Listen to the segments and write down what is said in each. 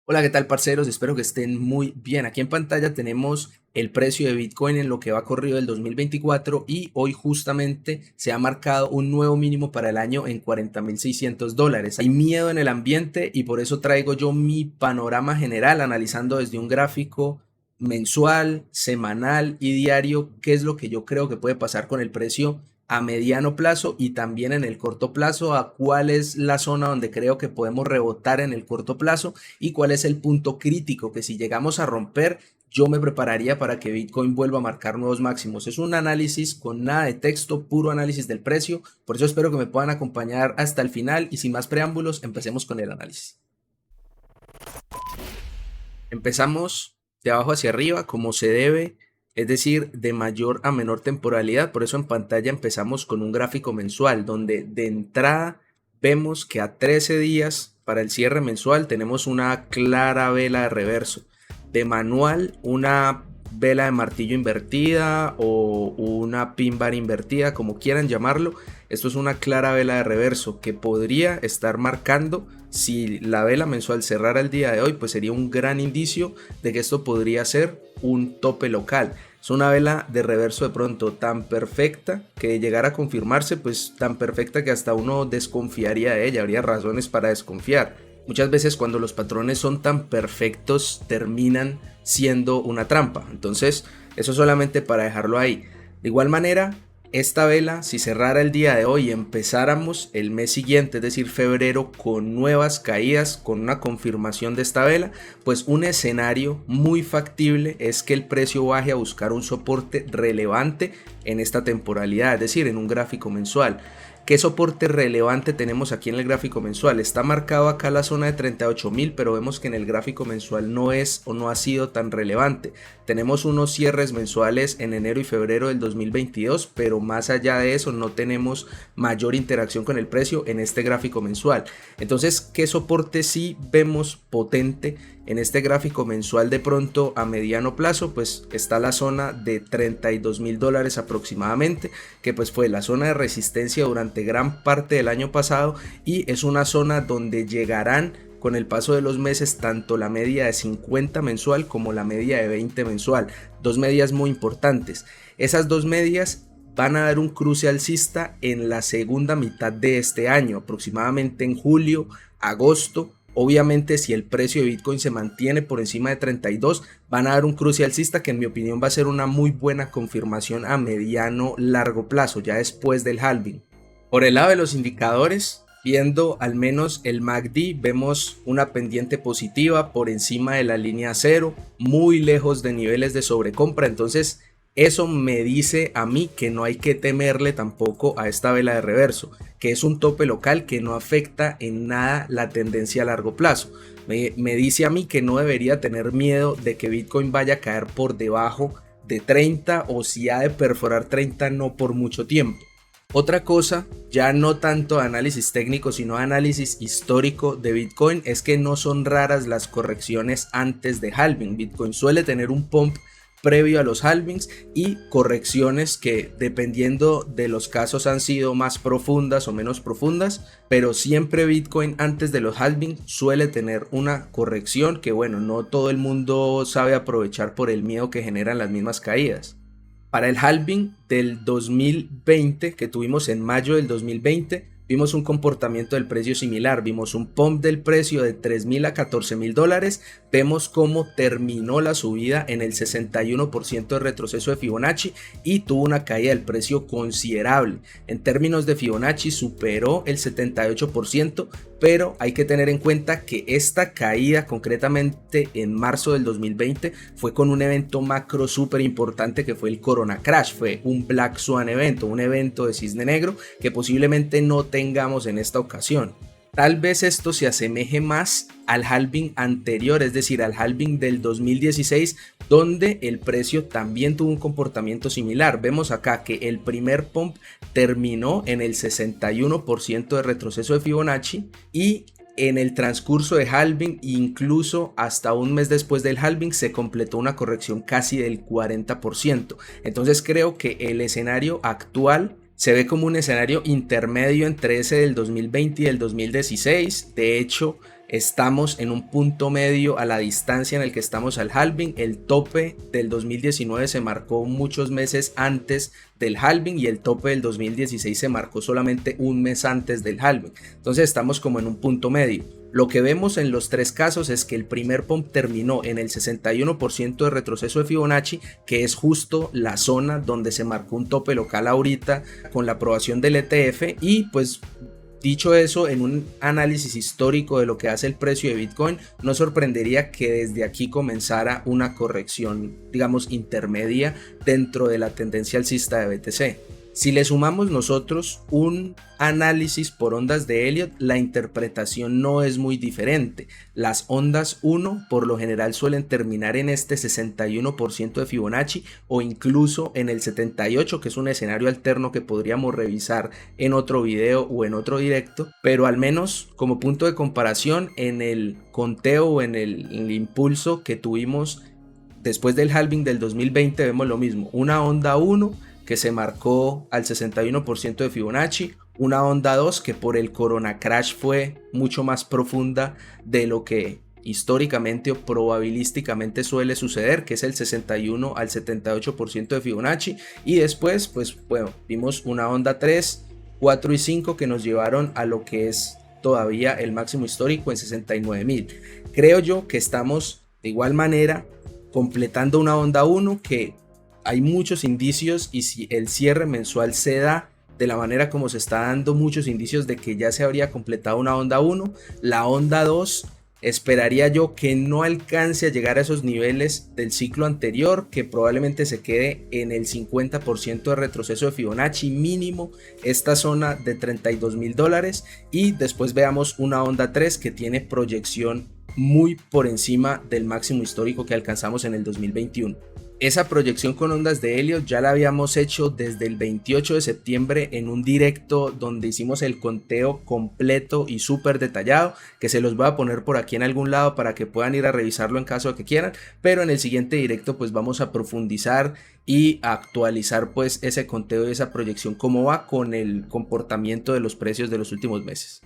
Hola, ¿qué tal, parceros? Espero que estén muy bien. Aquí en pantalla tenemos el precio de Bitcoin en lo que va corrido del 2024 y hoy justamente se ha marcado un nuevo mínimo para el año en $40,600. Hay miedo en el ambiente y por eso traigo yo mi panorama general analizando desde un gráfico mensual, semanal y diario qué es lo que yo creo que puede pasar con el precio a mediano plazo y también en el corto plazo, a cuál es la zona donde creo que podemos rebotar en el corto plazo y cuál es el punto crítico que si llegamos a romper, yo me prepararía para que Bitcoin vuelva a marcar nuevos máximos. Es un análisis con nada de texto, puro análisis del precio. Por eso espero que me puedan acompañar hasta el final y sin más preámbulos, empecemos con el análisis. Empezamos de abajo hacia arriba, como se debe, es decir, de mayor a menor temporalidad. Por eso en pantalla empezamos con un gráfico mensual, donde de entrada vemos que a 13 días para el cierre mensual tenemos una clara vela de reverso. De manual, una vela de martillo invertida o una pin bar invertida, como quieran llamarlo. Esto es una clara vela de reverso que podría estar marcando, si la vela mensual cerrara el día de hoy, pues sería un gran indicio de que esto podría ser un tope local. Es una vela de reverso de pronto tan perfecta que llegara a confirmarse, pues tan perfecta que hasta uno desconfiaría de ella, habría razones para desconfiar. Muchas veces cuando los patrones son tan perfectos terminan siendo una trampa. Entonces, eso solamente para dejarlo ahí. De igual manera, esta vela, si cerrara el día de hoy y empezáramos el mes siguiente, es decir, febrero, con nuevas caídas, con una confirmación de esta vela, pues un escenario muy factible es que el precio baje a buscar un soporte relevante en esta temporalidad, es decir, en un gráfico mensual. ¿Qué soporte relevante tenemos aquí en el gráfico mensual? Está marcado acá la zona de 38.000, pero vemos que en el gráfico mensual no es o no ha sido tan relevante. Tenemos unos cierres mensuales en enero y febrero del 2022, pero más allá de eso no tenemos mayor interacción con el precio en este gráfico mensual. Entonces, ¿qué soporte sí vemos potente en este gráfico mensual de pronto a mediano plazo? Pues está la zona de $32,000 aproximadamente, que pues fue la zona de resistencia durante gran parte del año pasado y es una zona donde llegarán con el paso de los meses tanto la media de 50 mensual como la media de 20 mensual, dos medias muy importantes. Esas dos medias van a dar un cruce alcista en la segunda mitad de este año, aproximadamente en julio, agosto. Obviamente, si el precio de Bitcoin se mantiene por encima de 32, van a dar un cruce alcista que en mi opinión va a ser una muy buena confirmación a mediano largo plazo, ya después del halving. Por el lado de los indicadores, viendo al menos el MACD, vemos una pendiente positiva por encima de la línea cero, muy lejos de niveles de sobrecompra. Entonces, eso me dice a mí que no hay que temerle tampoco a esta vela de reverso, que es un tope local que no afecta en nada la tendencia a largo plazo. Me dice a mí que no debería tener miedo de que Bitcoin vaya a caer por debajo de 30 o si ha de perforar 30 no por mucho tiempo. Otra cosa, ya no tanto análisis técnico, sino análisis histórico de Bitcoin, es que no son raras las correcciones antes de halving. Bitcoin suele tener un pump previo a los halvings y correcciones que dependiendo de los casos han sido más profundas o menos profundas, pero siempre Bitcoin antes de los halvings suele tener una corrección que, bueno, no todo el mundo sabe aprovechar por el miedo que generan las mismas caídas. Para el halving del 2020 que tuvimos en mayo del 2020, vimos un comportamiento del precio similar, vimos un pump del precio de 3.000 a 14.000 dólares, vemos cómo terminó la subida en el 61% de retroceso de Fibonacci y tuvo una caída del precio considerable. En términos de Fibonacci superó el 78%, pero hay que tener en cuenta que esta caída concretamente en marzo del 2020 fue con un evento macro súper importante que fue el Corona Crash, fue un Black Swan evento, un evento de cisne negro que posiblemente no tengamos en esta ocasión. Tal vez esto se asemeje más al halving anterior, es decir, al halving del 2016, donde el precio también tuvo un comportamiento similar. Vemos acá que el primer pump terminó en el 61% de retroceso de Fibonacci y en el transcurso de halving, incluso hasta un mes después del halving, se completó una corrección casi del 40%. Entonces creo que el escenario actual se ve como un escenario intermedio entre ese del 2020 y el 2016. De hecho, estamos en un punto medio a la distancia en el que estamos al halving. El tope del 2019 se marcó muchos meses antes del halving y el tope del 2016 se marcó solamente un mes antes del halving. Entonces estamos como en un punto medio. Lo que vemos en los tres casos es que el primer pump terminó en el 61% de retroceso de Fibonacci, que es justo la zona donde se marcó un tope local ahorita con la aprobación del ETF. Y pues dicho eso, en un análisis histórico de lo que hace el precio de Bitcoin, no sorprendería que desde aquí comenzara una corrección, digamos, intermedia dentro de la tendencia alcista de BTC. Si le sumamos nosotros un análisis por ondas de Elliott, la interpretación no es muy diferente. Las ondas 1 por lo general suelen terminar en este 61% de Fibonacci o incluso en el 78%, que es un escenario alterno que podríamos revisar en otro video o en otro directo, pero al menos como punto de comparación en el conteo o en el impulso que tuvimos después del halving del 2020 vemos lo mismo, una onda 1 que se marcó al 61% de Fibonacci, una onda 2 que por el Corona Crash fue mucho más profunda de lo que históricamente o probabilísticamente suele suceder, que es el 61 al 78% de Fibonacci, y después pues bueno, vimos una onda 3, 4 y 5 que nos llevaron a lo que es todavía el máximo histórico en 69.000. Creo yo que estamos de igual manera completando una onda 1 que hay muchos indicios, y si el cierre mensual se da de la manera como se está dando, muchos indicios de que ya se habría completado una onda 1, la onda 2 esperaría yo que no alcance a llegar a esos niveles del ciclo anterior, que probablemente se quede en el 50% de retroceso de Fibonacci mínimo, esta zona de $32.000, y después veamos una onda 3 que tiene proyección muy por encima del máximo histórico que alcanzamos en el 2021. Esa proyección con ondas de Elliott ya la habíamos hecho desde el 28 de septiembre en un directo donde hicimos el conteo completo y súper detallado, que se los voy a poner por aquí en algún lado para que puedan ir a revisarlo en caso de que quieran, pero en el siguiente directo pues vamos a profundizar y a actualizar pues ese conteo y esa proyección, cómo va con el comportamiento de los precios de los últimos meses.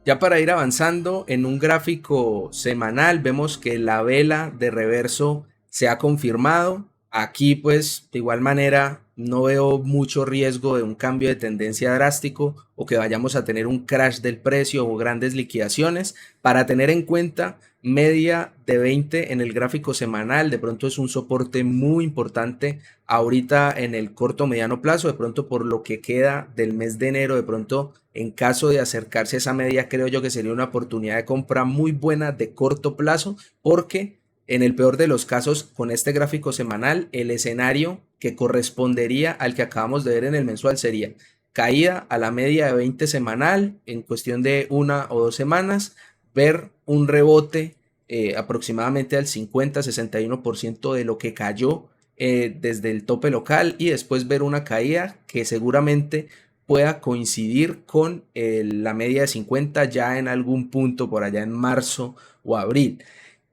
Ya para ir avanzando, en un gráfico semanal vemos que la vela de reverso se ha confirmado. Aquí pues de igual manera no veo mucho riesgo de un cambio de tendencia drástico o que vayamos a tener un crash del precio o grandes liquidaciones. Para tener en cuenta, media de 20 en el gráfico semanal de pronto es un soporte muy importante ahorita en el corto mediano plazo, de pronto por lo que queda del mes de enero, de pronto en caso de acercarse a esa media creo yo que sería una oportunidad de compra muy buena de corto plazo, porque en el peor de los casos, con este gráfico semanal, el escenario que correspondería al que acabamos de ver en el mensual sería caída a la media de 20 semanal en cuestión de 1 o 2 semanas, ver un rebote aproximadamente al 50-61% de lo que cayó desde el tope local, y después ver una caída que seguramente pueda coincidir con la media de 50 ya en algún punto por allá en marzo o abril.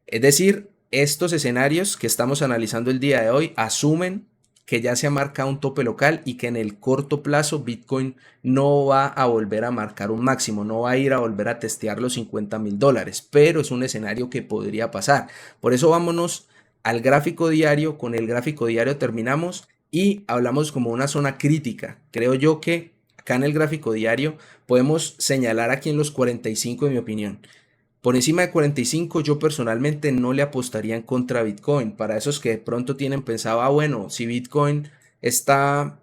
Es decir, estos escenarios que estamos analizando el día de hoy asumen que ya se ha marcado un tope local y que en el corto plazo Bitcoin no va a volver a marcar un máximo, no va a ir a volver a testear los $50.000, pero es un escenario que podría pasar. Por eso vámonos al gráfico diario. Con el gráfico diario terminamos y hablamos como una zona crítica. Creo yo que acá en el gráfico diario podemos señalar aquí en los 45, en mi opinión. Por encima de 45 yo personalmente no le apostaría en contra Bitcoin. Para esos que de pronto tienen pensado, bueno, si Bitcoin está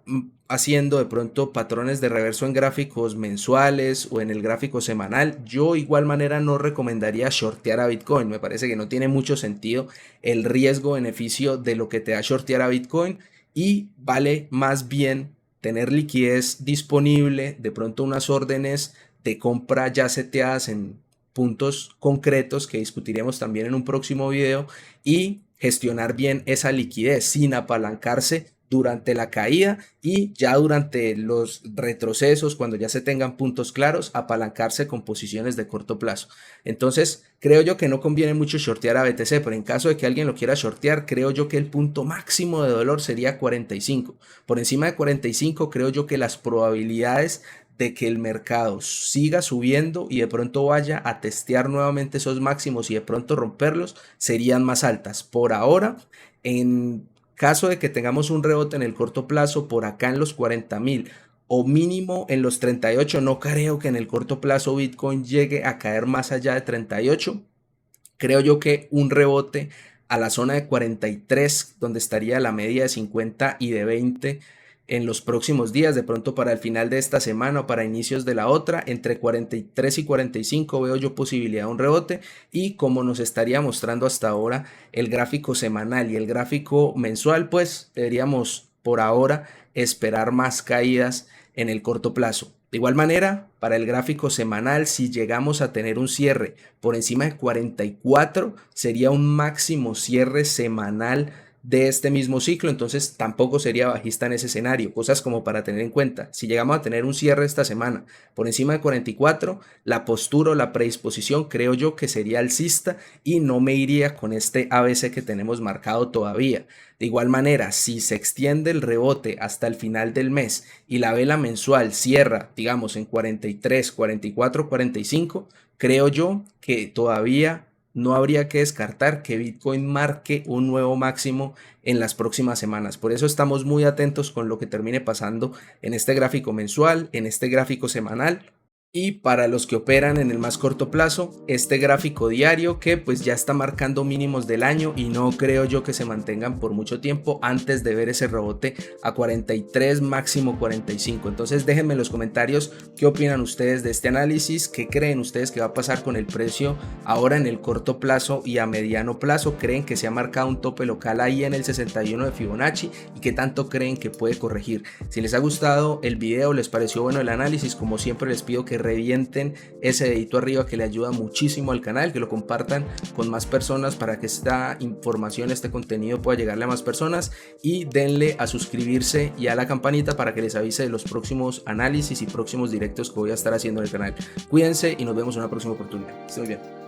haciendo de pronto patrones de reverso en gráficos mensuales o en el gráfico semanal, yo igual manera no recomendaría shortear a Bitcoin. Me parece que no tiene mucho sentido el riesgo-beneficio de lo que te da shortear a Bitcoin, y vale más bien tener liquidez disponible, de pronto unas órdenes de compra ya seteadas en puntos concretos que discutiremos también en un próximo video, y gestionar bien esa liquidez sin apalancarse durante la caída, y ya durante los retrocesos, cuando ya se tengan puntos claros, apalancarse con posiciones de corto plazo. Entonces creo yo que no conviene mucho shortear a BTC, pero en caso de que alguien lo quiera shortear, creo yo que el punto máximo de dolor sería 45. Por encima de 45 creo yo que las probabilidades de que el mercado siga subiendo y de pronto vaya a testear nuevamente esos máximos y de pronto romperlos, serían más altas. Por ahora, en caso de que tengamos un rebote en el corto plazo por acá en los 40.000 o mínimo en los 38, no creo que en el corto plazo Bitcoin llegue a caer más allá de 38. Creo yo que un rebote a la zona de 43, donde estaría la media de 50 y de 20 en los próximos días, de pronto para el final de esta semana o para inicios de la otra, entre 43 y 45 veo yo posibilidad de un rebote, y como nos estaría mostrando hasta ahora el gráfico semanal y el gráfico mensual, pues deberíamos por ahora esperar más caídas en el corto plazo. De igual manera, para el gráfico semanal, si llegamos a tener un cierre por encima de 44, sería un máximo cierre semanal de este mismo ciclo, entonces tampoco sería bajista en ese escenario. Cosas como para tener en cuenta: si llegamos a tener un cierre esta semana por encima de 44, la postura o la predisposición creo yo que sería alcista y no me iría con este ABC que tenemos marcado todavía. De igual manera, si se extiende el rebote hasta el final del mes y la vela mensual cierra, digamos, en 43, 44, 45, creo yo que todavía no habría que descartar que Bitcoin marque un nuevo máximo en las próximas semanas. Por eso estamos muy atentos con lo que termine pasando en este gráfico mensual, en este gráfico semanal. Y para los que operan en el más corto plazo, este gráfico diario que pues ya está marcando mínimos del año y no creo yo que se mantengan por mucho tiempo antes de ver ese rebote a 43, máximo 45. Entonces déjenme en los comentarios qué opinan ustedes de este análisis, qué creen ustedes que va a pasar con el precio ahora en el corto plazo y a mediano plazo. ¿Creen que se ha marcado un tope local ahí en el 61 de Fibonacci y qué tanto creen que puede corregir? Si les ha gustado el video, les pareció bueno el análisis, como siempre les pido que revienten ese dedito arriba que le ayuda muchísimo al canal, que lo compartan con más personas para que esta información, este contenido pueda llegarle a más personas, y denle a suscribirse y a la campanita para que les avise de los próximos análisis y próximos directos que voy a estar haciendo en el canal. Cuídense y nos vemos en una próxima oportunidad. Estén muy bien.